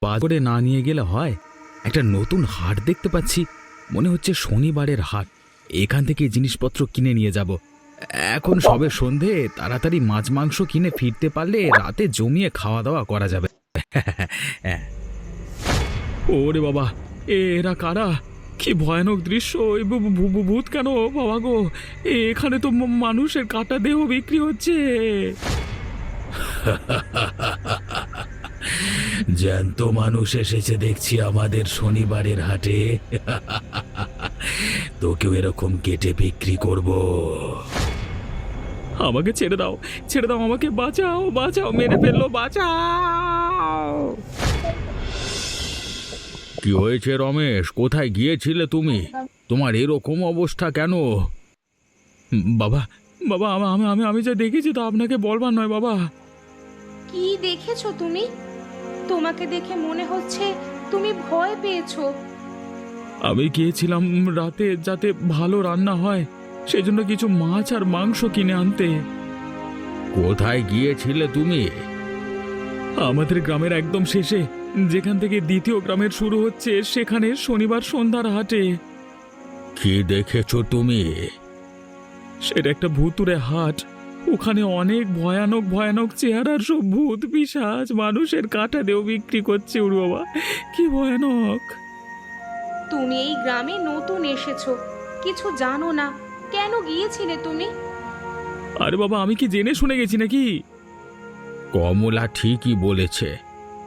বাজারে না নিয়ে গেলে হয়। একটা নতুন হাট দেখতে পাচ্ছি, মনে হচ্ছে শনিবারের হাট। এখান থেকে জিনিসপত্র কিনে নিয়ে যাব। এখন সবে সন্ধে, তাড়াতাড়ি মাছ মাংস কিনে ফিরতে পারলে রাতে জমিয়ে খাওয়া দাওয়া করা যাবে। ওরে বাবা, এরা কারা? কি ভয়ানক দৃশ্য! ভূত কেন বাবা গো? এখানে তো মানুষের কাটা দেহ বিক্রি হচ্ছে। জ্যান্ত মানুষ এসেছে দেখছি আমাদের শনিবারের হাটে। তোকেও এরকম কেটে বিক্রি করব। আমাকে ছেড়ে দাও, ছেড়ে দাও, আমাকে বাঁচাও, বাঁচাও, মেরে ফেললো, বাঁচাও। কি হয়েছে রমেশ? কোথায় গিয়েছিলে তুমি? তোমার এরকম অবস্থা কেন? বাবা, বাবা, আমি আমি আমি যা দেখেছি তা আপনাকে বলবার নয় বাবা। কি দেখেছো তুমি? তোমাকে দেখে মনে হচ্ছে তুমি ভয় পেয়েছো। আমি গিয়েছিলাম রাতে যাতে ভালো রান্না হয়, সেজন্য কিছু মাছ আর মাংস কিনে আনতে। কোথায় গিয়েছিলে তুমি? আমাদের গ্রামের একদম শেষে, যেখান থেকে দ্বিতীয় গ্রামের শুরু হচ্ছে, সেখানে শনিবার সন্ধ্যার হাটে। কি দেখেছো তুমি? সেটা একটা ভুতুড়ে হাট। ওখানে অনেক ভয়ানক ভয়ানক চেহারার সব ভূত পিশাচ মানুষের কাটা দেও বিক্রি করছে। ওর বাবা, কি ভয়ানক! তুমি এই গ্রামে নতুন এসেছো, কিছু জানো না, কেন গিয়েছিলে তুমি? আরে বাবা, আমি কি জেনে শুনে গেছি নাকি? কমলা ঠিকই বলেছে,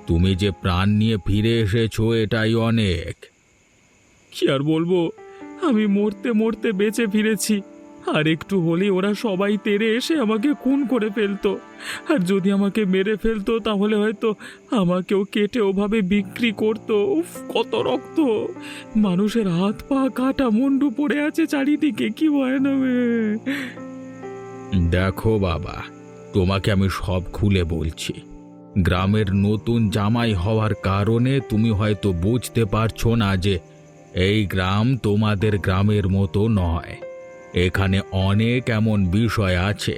তুমি যে প্রাণ নিয়ে ফিরে এসেছো এটাই অনেক। কি আর বলবো, আমি মরতে মরতে বেঁচে ফিরেছি। আর একটু হলেই ওরা সবাই তেড়ে এসে আমাকে খুন করে ফেলতো। আর যদি আমাকে মেরে ফেলতো তাহলে হয়তো আমাকেও কেটে ওভাবে বিক্রি করতো। উফ, কত রক্ত! মানুষের হাত পা কাটা, মুন্ডু পড়ে আছে চারিদিকে, কি ভয়ানক! দেখো বাবা, তোমাকে আমি সব খুলে বলছি। গ্রামের নতুন জামাই হওয়ার কারণে তুমি হয়তো বুঝতে পারছো না যে এই গ্রাম তোমাদের গ্রামের মতো নয়। এখানে অনেক এমন বিষয় আছে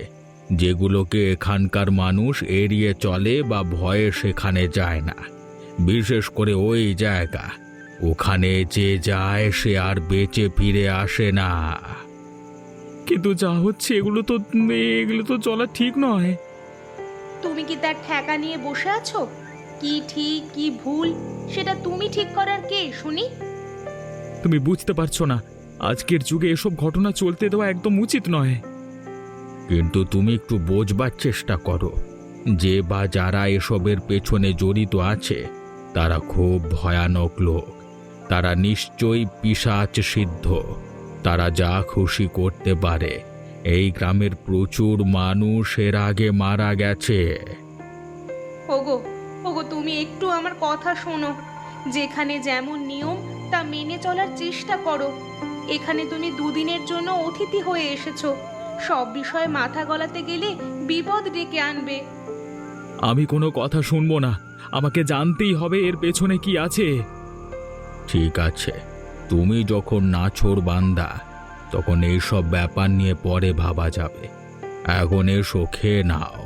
যেগুলোকে এখানকার মানুষ এড়িয়ে চলে বা ভয়ে সেখানে যায় না। বিশেষ করে ওই জায়গা, ওখানে যে যায় সে আর বেঁচে ফিরে আসে না। কিন্তু যা হচ্ছে এগুলো তো চলা ঠিক নয়। তুমি কি তার ঠেকা নিয়ে বসে আছো? কি ঠিক কি ভুল সেটা তুমি ঠিক করার কে শুনি? তুমি বুঝতে পারছো না, আজকের যুগে এসব ঘটনা চলতে দেওয়া একদম উচিত নয়। কিন্তু তুমি একটু বোঝবার চেষ্টা করো, যে বা যারা এসবের পেছনে জড়িত আছে তারা খুব ভয়ানক লোক। তারা নিশ্চয়ই পিশাচ সিদ্ধ। তারা যা খুশি করতে পারে। এই গ্রামের প্রচুর মানুষ এর আগে মারা গেছে। ওগো, ওগো, তুমি একটু আমার কথা শোনো। যেখানে যেমন নিয়ম তা মেনে চলার চেষ্টা করো। এখানে তুমি দুদিনের জন্য অতিথি হয়ে এসেছো, সব বিষয়ে মাথা গলাতে গেলে বিপদ ডেকে আনবে। আমি কোনো কথা শুনবো না, আমাকে জানতেই হবে এর পেছনে কি আছে। ঠিক আছে, তুমি যখন নাছোড় বান্দা, তখন এইসব ব্যাপার নিয়ে পরে ভাবা যাবে। এখন এসো, খেয়ে নাও।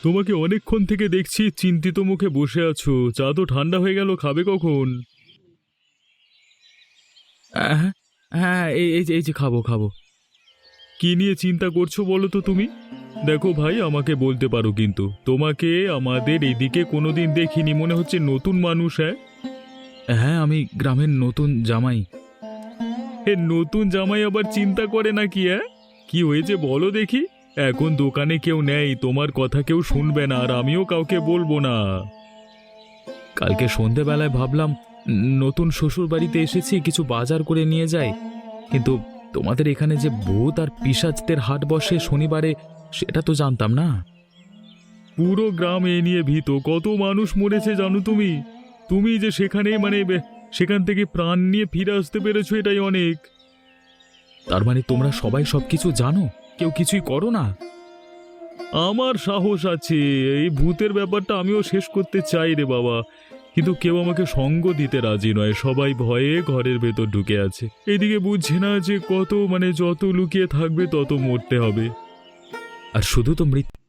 তোমাকে অনেকক্ষণ থেকে দেখছি চিন্তিত মুখে বসে আছো। চা তো ঠান্ডা হয়ে গেল, খাবে কখন? হ্যাঁ, হ্যাঁ, এই যে খাবো খাবো। কি নিয়ে চিন্তা করছো বলো তো তুমি? দেখো ভাই, আমাকে বলতে পারো, কিন্তু তোমাকে আমাদের এদিকে কোনোদিন দেখিনি, মনে হচ্ছে নতুন মানুষ। হ্যাঁ, হ্যাঁ, আমি গ্রামের নতুন জামাই। এ নতুন জামাই আবার চিন্তা করে নাকি? হ্যাঁ, কি হয়েছে বলো দেখি। এখন দোকানে কেউ নেই, তোমার কথা কেউ শুনবে না, আর আমিও কাউকে বলবো না। কালকে সন্ধেবেলায় ভাবলাম নতুন শ্বশুর বাড়িতে এসেছি, কিছু বাজার করে নিয়ে যাই। কিন্তু তোমাদের এখানে যে ভূত আর পিশাচদের হাট বসে শনিবারে, সেটা তো জানতাম না। পুরো গ্রাম এ নিয়ে ভীত, কত মানুষ মরেছে জানো তুমি? তুমি যে সেখানে সেখান থেকে প্রাণ নিয়ে ফিরে আসতে পেরেছো, এটাই অনেক। তার মানে তোমরা সবাই সবকিছু জানো, কেউ কিছুই করো না? আমার সাহস আছে, এই ভূতের ব্যাপারটা আমিও শেষ করতে চাই রে বাবা, কিন্তু কেউ আমাকে সঙ্গ দিতে রাজি নয়। সবাই ভয়ে ঘরের ভেতর ঢুকে আছে। এদিকে বুঝছে না যে যত লুকিয়ে থাকবে তত মরতে হবে। আর শুধু তো মৃত্যু